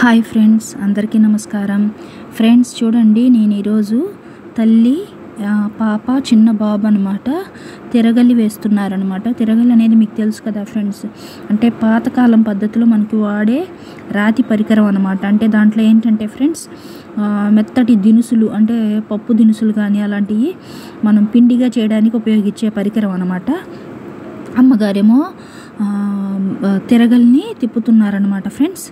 Hi friends, అందరికీ నమస్కారం. Friends చూడండి, నేను ఈరోజు తల్లి పాప చిన్న బాబు అనమాట తిరగలి వేస్తున్నారనమాట. తిరగలి అనేది మీకు తెలుసు కదా ఫ్రెండ్స్, అంటే పాతకాలం పద్ధతిలో మనకి వాడే రాతి పరికరం అనమాట. అంటే దాంట్లో ఏంటంటే ఫ్రెండ్స్, మెత్తటి దినుసులు అంటే పప్పు దినుసులు కానీ అలాంటివి మనం పిండిగా చేయడానికి ఉపయోగించే పరికరం అనమాట. అమ్మగారేమో తిరగల్ని తిప్పుతున్నారనమాట ఫ్రెండ్స్.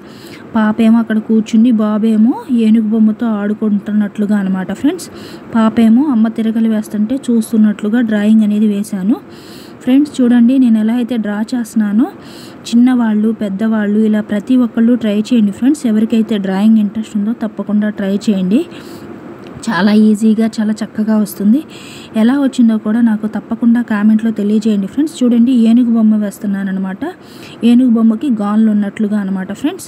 పాప ఏమో అక్కడ కూర్చుండి, బాబేమో ఏనుగు బొమ్మతో ఆడుకుంటున్నట్లుగా అనమాట ఫ్రెండ్స్. పాప ఏమో అమ్మ తిరగలి వేస్తుంటే చూస్తున్నట్లుగా డ్రాయింగ్ అనేది వేశాను ఫ్రెండ్స్. చూడండి, నేను ఎలా అయితే డ్రా చేస్తున్నానో చిన్నవాళ్ళు పెద్దవాళ్ళు ఇలా ప్రతి ఒక్కళ్ళు ట్రై చేయండి ఫ్రెండ్స్. ఎవరికైతే డ్రాయింగ్ ఇంట్రెస్ట్ ఉందో తప్పకుండా ట్రై చేయండి. చాలా ఈజీగా చాలా చక్కగా వస్తుంది. ఎలా వచ్చిందో కూడా నాకు తప్పకుండా కామెంట్లో తెలియజేయండి ఫ్రెండ్స్. చూడండి, ఏనుగు బొమ్మ వేస్తున్నాను అనమాట. ఏనుగు బొమ్మకి గాన్లు ఉన్నట్లుగా అనమాట ఫ్రెండ్స్.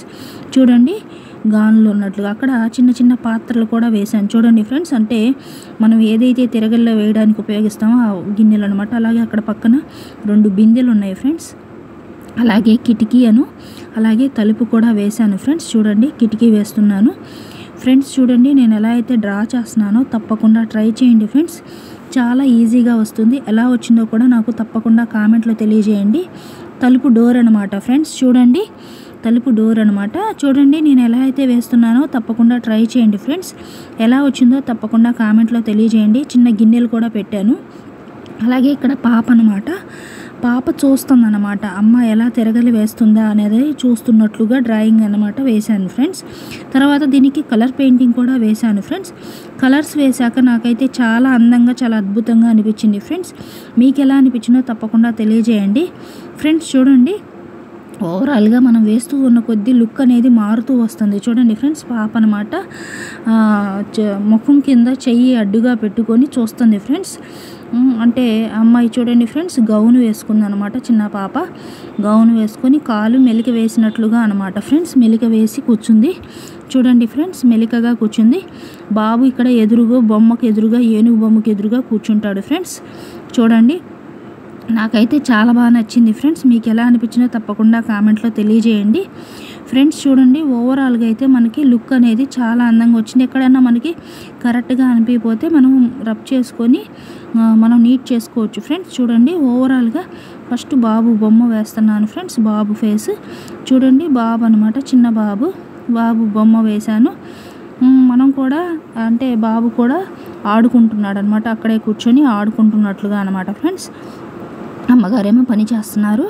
చూడండి, గాన్లు ఉన్నట్లుగా అక్కడ చిన్న చిన్న పాత్రలు కూడా వేశాను. చూడండి ఫ్రెండ్స్, అంటే మనం ఏదైతే తిరగల్లో వేయడానికి ఉపయోగిస్తామో ఆ గిన్నెలు అనమాట. అలాగే అక్కడ పక్కన 2 బిందెలు ఉన్నాయి ఫ్రెండ్స్. అలాగే కిటికీ అలాగే తలుపు కూడా వేశాను ఫ్రెండ్స్. చూడండి, కిటికీ వేస్తున్నాను ఫ్రెండ్స్. చూడండి, నేను ఎలా అయితే డ్రా చేస్తున్నానో తప్పకుండా ట్రై చేయండి ఫ్రెండ్స్. చాలా ఈజీగా వస్తుంది. ఎలా వచ్చిందో కూడా నాకు తప్పకుండా కామెంట్లో తెలియజేయండి. తలుపు డోర్ అనమాట ఫ్రెండ్స్. చూడండి, తలుపు డోర్ అనమాట. చూడండి, నేను ఎలా అయితే వేస్తున్నానో తప్పకుండా ట్రై చేయండి ఫ్రెండ్స్. ఎలా వచ్చిందో తప్పకుండా కామెంట్లో తెలియజేయండి. చిన్న గిన్నెలు కూడా పెట్టాను. అలాగే ఇక్కడ పాప అనమాట. పాప చూస్తుందన్నమాట, అమ్మ ఎలా తిరగలి వేస్తుందా అనేది చూస్తున్నట్లుగా డ్రాయింగ్ అనమాట వేశాను ఫ్రెండ్స్. తర్వాత దీనికి కలర్ పెయింటింగ్ కూడా వేశాను ఫ్రెండ్స్. కలర్స్ వేశాక నాకైతే చాలా అందంగా చాలా అద్భుతంగా అనిపించింది ఫ్రెండ్స్. మీకు ఎలా అనిపించిందో తప్పకుండా తెలియజేయండి ఫ్రెండ్స్. చూడండి, ఓవరాల్గా మనం వేస్తూ ఉన్న కొద్దీ లుక్ అనేది మారుతూ వస్తుంది. చూడండి ఫ్రెండ్స్, పాప అనమాట ముఖం కింద చెయ్యి అడ్డుగా పెట్టుకొని చూస్తుంది ఫ్రెండ్స్. అంటే అమ్మాయి చూడండి ఫ్రెండ్స్, గౌను వేసుకుంది అనమాట. చిన్న పాప గౌను వేసుకొని కాలు మెలిక వేసినట్లుగా అనమాట ఫ్రెండ్స్. మెలిక వేసి కూర్చుంది. చూడండి ఫ్రెండ్స్, మెలికగా కూర్చుంది. బాబు ఇక్కడ ఎదురుగా బొమ్మకు ఎదురుగా ఏనుగు బొమ్మకు ఎదురుగా కూర్చుంటాడు ఫ్రెండ్స్. చూడండి, నాకైతే చాలా బాగా నచ్చింది ఫ్రెండ్స్. మీకు ఎలా అనిపించిందో తప్పకుండా కామెంట్లో తెలియజేయండి ఫ్రెండ్స్. చూడండి, ఓవరాల్గా అయితే మనకి లుక్ అనేది చాలా అందంగా వచ్చింది. ఎక్కడైనా మనకి కరెక్ట్గా అనిపించకపోతే మనం రబ్ చేసుకొని మనం నీట్ చేసుకోవచ్చు ఫ్రెండ్స్. చూడండి, ఓవరాల్గా ఫస్ట్ బాబు బొమ్మ వేస్తున్నాను ఫ్రెండ్స్. బాబు ఫేస్ చూడండి, బాబు అనమాట, చిన్న బాబు బొమ్మ వేశాను. మనం కూడా అంటే బాబు కూడా ఆడుకుంటున్నాడు అనమాట. అక్కడే కూర్చొని ఆడుకుంటున్నట్లుగా అనమాట ఫ్రెండ్స్. అమ్మగారేమో పని చేస్తున్నారు,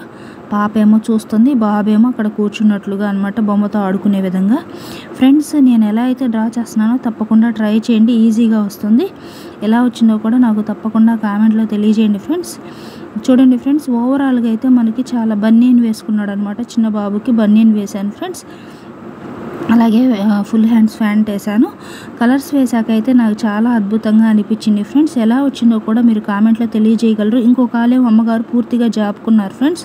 పాప ఏమో చూస్తుంది, బాబేమో అక్కడ కూర్చున్నట్లుగా అనమాట బొమ్మతో ఆడుకునే విధంగా ఫ్రెండ్స్. నేను ఎలా అయితే డ్రా చేస్తున్నానో తప్పకుండా ట్రై చేయండి, ఈజీగా వస్తుంది. ఎలా వచ్చిందో కూడా నాకు తప్పకుండా కామెంట్లో తెలియజేయండి ఫ్రెండ్స్. చూడండి ఫ్రెండ్స్, ఓవరాల్గా అయితే మనకి చాలా బనియన్ వేసుకున్నాడు అనమాట. చిన్న బాబుకి బనియన్ వేశాను ఫ్రెండ్స్. అలాగే ఫుల్ హ్యాండ్స్ ప్యాంట్ వేసాను. కలర్స్ వేసాక అయితే నాకు చాలా అద్భుతంగా అనిపించింది ఫ్రెండ్స్. ఎలా వచ్చిందో కూడా మీరు కామెంట్లో తెలియజేయగలరు. ఇంకో కాలేమో అమ్మగారు పూర్తిగా జాపుకున్నారు ఫ్రెండ్స్.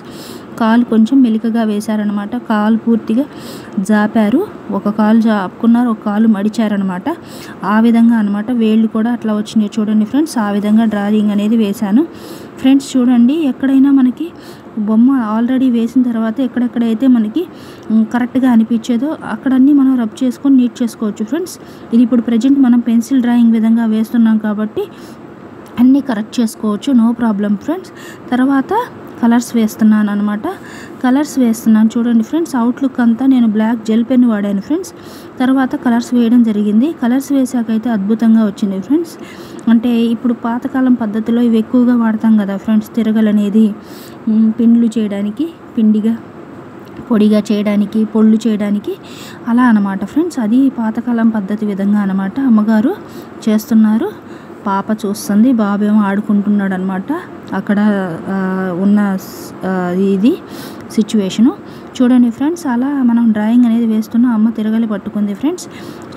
కాలు కొంచెం మెలికగా వేశారనమాట. కాలు పూర్తిగా జాపారు. ఒక కాలు జాపుకున్నారు, ఒక కాలు మడిచారనమాట. ఆ విధంగా అనమాట. వేళ్ళు కూడా అట్లా వచ్చినాయి చూడండి ఫ్రెండ్స్. ఆ విధంగా డ్రాయింగ్ అనేది వేశాను ఫ్రెండ్స్. చూడండి, ఎక్కడైనా మనకి బొమ్మ ఆల్రెడీ వేసిన తర్వాత ఎక్కడెక్కడైతే మనకి కరెక్ట్గా అనిపించేదో అక్కడన్నీ మనం రబ్ చేసుకొని నీట్ చేసుకోవచ్చు ఫ్రెండ్స్. ఇది ఇప్పుడు ప్రజెంట్ మనం పెన్సిల్ డ్రాయింగ్ విధంగా వేస్తున్నాం కాబట్టి అన్నీ కరెక్ట్ చేసుకోవచ్చు, నో ప్రాబ్లం ఫ్రెండ్స్. తర్వాత కలర్స్ వేస్తున్నాను అనమాట. కలర్స్ వేస్తున్నాను చూడండి ఫ్రెండ్స్. అవుట్లుక్ అంతా నేను బ్లాక్ జెల్ పెన్ వాడాను ఫ్రెండ్స్. తర్వాత కలర్స్ వేయడం జరిగింది. కలర్స్ వేసాకైతే అద్భుతంగా వచ్చింది ఫ్రెండ్స్. అంటే ఇప్పుడు పాతకాలం పద్ధతిలో ఇవి ఎక్కువగా వాడతాం కదా ఫ్రెండ్స్. తిరగలనేది పిండ్లు చేయడానికి, పిండిగా పొడిగా చేయడానికి, పొళ్ళు చేయడానికి అలా అనమాట ఫ్రెండ్స్. అది పాతకాలం పద్ధతి విధంగా అనమాట అమ్మగారు చేస్తున్నారు. పాప చూస్తుంది, బాబేమో ఆడుకుంటున్నాడు అనమాట. అక్కడ ఉన్న ఇది సిచ్యువేషను చూడండి ఫ్రెండ్స్. అలా మనం డ్రాయింగ్ అనేది వేస్తున్నా అమ్మ తిరగలి పట్టుకుంది ఫ్రెండ్స్.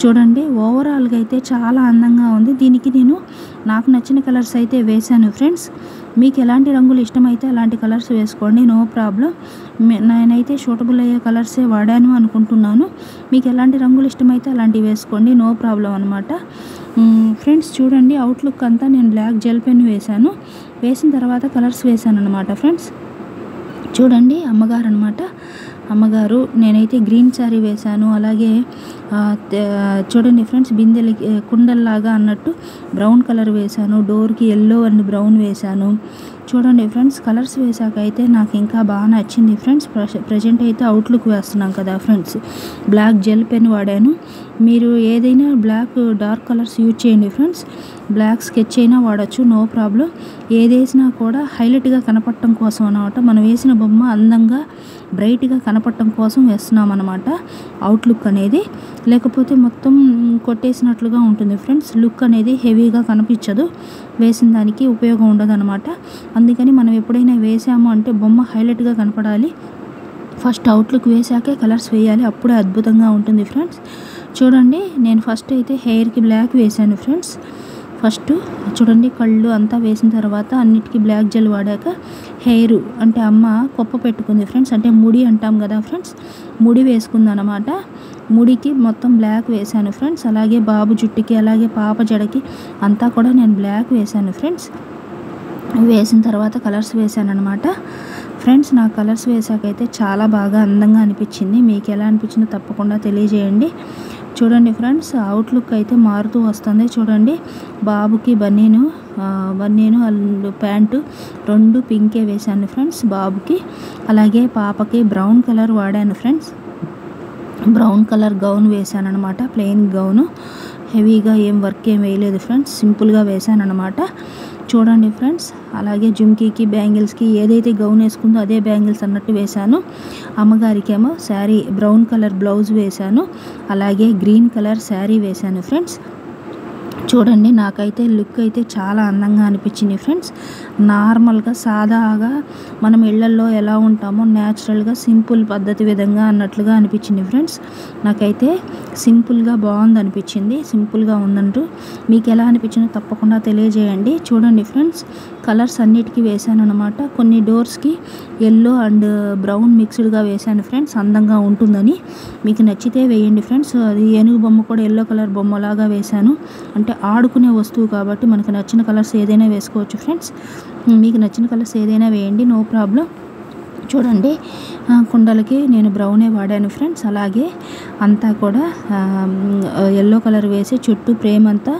చూడండి, ఓవరాల్గా అయితే చాలా అందంగా ఉంది. దీనికి నేను నాకు నచ్చిన కలర్స్ అయితే వేశాను ఫ్రెండ్స్. మీకు ఎలాంటి రంగులు ఇష్టమైతే అలాంటి కలర్స్ వేసుకోండి, నో ప్రాబ్లం. నేనైతే సూటబుల్ అయ్యే కలర్సే వాడాను అనుకుంటున్నాను. మీకు ఎలాంటి రంగులు ఇష్టమైతే అలాంటివి వేసుకోండి, నో ప్రాబ్లం అనమాట ఫ్రెండ్స్. చూడండి, అవుట్లుక్ అంతా నేను బ్లాక్ జెల్ పెన్ వేశాను. వేసిన తర్వాత కలర్స్ వేశాను అనమాట ఫ్రెండ్స్. చూడండి, అమ్మగారు అనమాట అమ్మగారు. నేనైతే గ్రీన్ శారీ వేశాను. అలాగే చూడండి ఫ్రెండ్స్, బిందెలకి కుండల్లాగా అన్నట్టు బ్రౌన్ కలర్ వేశాను. డోర్కి ఎల్లో అండ్ బ్రౌన్ వేశాను. చూడండి ఫ్రెండ్స్, కలర్స్ వేసాక అయితే నాకు ఇంకా బాగా నచ్చింది ఫ్రెండ్స్. ప్రజెంట్ అయితే అవుట్లుక్ వేస్తున్నాం కదా ఫ్రెండ్స్, బ్లాక్ జెల్ పెన్ వాడాను. మీరు ఏదైనా బ్లాక్ డార్క్ కలర్స్ యూజ్ చేయండి ఫ్రెండ్స్. బ్లాక్ స్కెచ్ అయినా వాడచ్చు, నో ప్రాబ్లం. ఏది వేసినా కూడా హైలైట్గా కనపడటం కోసం అన్నమాట. మనం వేసిన బొమ్మ అందంగా బ్రైట్గా కనపడటం కోసం వేస్తున్నాం అన్నమాట అవుట్లుక్ అనేది. లేకపోతే మొత్తం కొట్టేసినట్లుగా ఉంటుంది ఫ్రెండ్స్. లుక్ అనేది హెవీగా కనిపించదు, వేసిన దానికి ఉపయోగం ఉండదు అనమాట. అందుకని మనం ఎప్పుడైనా వేసాము అంటే బొమ్మ హైలైట్గా కనపడాలి. ఫస్ట్ అవుట్లుక్ వేసాకే కలర్స్ వేయాలి, అప్పుడే అద్భుతంగా ఉంటుంది ఫ్రెండ్స్. చూడండి, నేను ఫస్ట్ అయితే హెయిర్కి బ్లాక్ వేసాను ఫ్రెండ్స్. ఫస్ట్ చూడండి, కళ్ళు అంతా వేసిన తర్వాత అన్నిటికీ బ్లాక్ జెల్ వాడాక హెయిర్ అంటే అమ్మ కొప్ప పెట్టుకుంది ఫ్రెండ్స్. అంటే ముడి అంటాం కదా ఫ్రెండ్స్, ముడి వేసుకుంది అనమాట. ముడికి మొత్తం బ్లాక్ వేశాను ఫ్రెండ్స్. అలాగే బాబు జుట్టుకి, అలాగే పాప జడకి అంతా కూడా నేను బ్లాక్ వేశాను ఫ్రెండ్స్. వేసిన తర్వాత కలర్స్ వేసాను అనమాట ఫ్రెండ్స్. నా కలర్స్ వేసాకైతే చాలా బాగా అందంగా అనిపించింది. మీకు ఎలా అనిపించిందో తప్పకుండా తెలియజేయండి. చూడండి ఫ్రెండ్స్, అవుట్లుక్ అయితే మారుతూ వస్తుంది. చూడండి, బాబుకి బన్నీను అండ్ ప్యాంటు రెండు పింకే వేశాను ఫ్రెండ్స్ బాబుకి. అలాగే పాపకి బ్రౌన్ కలర్ వాడాను ఫ్రెండ్స్. బ్రౌన్ కలర్ గౌన్ వేశాను అనమాట, ప్లెయిన్ గౌను. హెవీగా ఏం వర్క్ ఏం వేయలేదు ఫ్రెండ్స్, సింపుల్గా వేశాను అనమాట. చూడండి ఫ్రెండ్స్, అలాగే జుమ్కీకి బ్యాంగిల్స్కి ఏదైతే గౌన్ వేసుకుందో అదే బ్యాంగిల్స్ అన్నట్టు వేశాను. అమ్మగారికేమో శారీ బ్రౌన్ కలర్ బ్లౌజ్ వేశాను. అలాగే గ్రీన్ కలర్ శారీ వేశాను ఫ్రెండ్స్. చూడండి, నాకైతే లుక్ అయితే చాలా అందంగా అనిపించింది ఫ్రెండ్స్. నార్మల్గా సాదాగా మనం ఇళ్లల్లో ఎలా ఉంటామో న్యాచురల్గా సింపుల్ పద్ధతి విధంగా అన్నట్లుగా అనిపించింది ఫ్రెండ్స్. నాకైతే సింపుల్గా బాగుంది అనిపించింది, సింపుల్గా ఉందంటూ. మీకు ఎలా అనిపించిందో తప్పకుండా తెలియజేయండి. చూడండి ఫ్రెండ్స్, కలర్స్ అన్నిటికీ వేశాను అనమాట. కొన్ని డోర్స్కి ఎల్లో అండ్ బ్రౌన్ మిక్స్డ్గా వేశాను ఫ్రెండ్స్, అందంగా ఉంటుందని. మీకు నచ్చితే వేయండి ఫ్రెండ్స్. అది ఏనుగు బొమ్మ కూడా ఎల్లో కలర్ బొమ్మలాగా వేశాను. అంటే ఆడుకునే వస్తువు కాబట్టి మనకు నచ్చిన కలర్స్ ఏదైనా వేసుకోవచ్చు ఫ్రెండ్స్. మీకు నచ్చిన కలర్స్ ఏదైనా వేయండి, నో ప్రాబ్లం. చూడండి, కుండలకి నేను బ్రౌనే వాడాను ఫ్రెండ్స్. అలాగే అంతా కూడా ఎల్లో కలర్ వేసి చుట్టూ ఫ్రేమ్ అంతా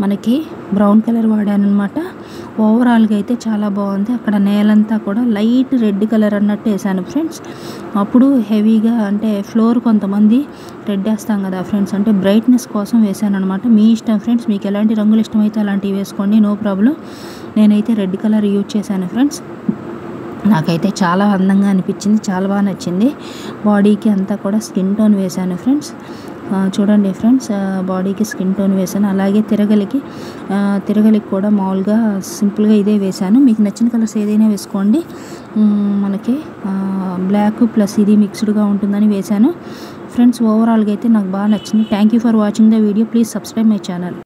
మనకి బ్రౌన్ కలర్ వాడాను అనమాట. ఓవరాల్గా అయితే చాలా బాగుంది. అక్కడ నేలంతా కూడా లైట్ రెడ్ కలర్ అన్నట్టు వేసాను ఫ్రెండ్స్. అప్పుడు హెవీగా అంటే ఫ్లోర్ కొంతమంది రెడ్ వేస్తాం కదా ఫ్రెండ్స్, అంటే బ్రైట్నెస్ కోసం వేసాను అనమాట. మీ ఇష్టం ఫ్రెండ్స్, మీకు ఎలాంటి రంగులు ఇష్టమైతే అలాంటివి వేసుకోండి, నో ప్రాబ్లం. నేనైతే రెడ్ కలర్ యూజ్ చేశాను ఫ్రెండ్స్. నాకైతే చాలా అందంగా అనిపించింది, చాలా బాగా నచ్చింది. బాడీకి అంతా కూడా స్కిన్ టోన్ వేశాను ఫ్రెండ్స్. చూడండి ఫ్రెండ్స్, బాడీకి స్కిన్ టోన్ వేశాను. అలాగే తిరగలికి కూడా మామూలుగా సింపుల్గా ఇదే వేశాను. మీకు నచ్చిన కలర్స్ ఏదైనా వేసుకోండి. మనకి బ్లాక్ ప్లస్ ఇది మిక్స్డ్గా ఉంటుందని వేశాను ఫ్రెండ్స్. ఓవరాల్గా అయితే నాకు బాగా నచ్చింది. Thank you for watching the video. Please subscribe my channel.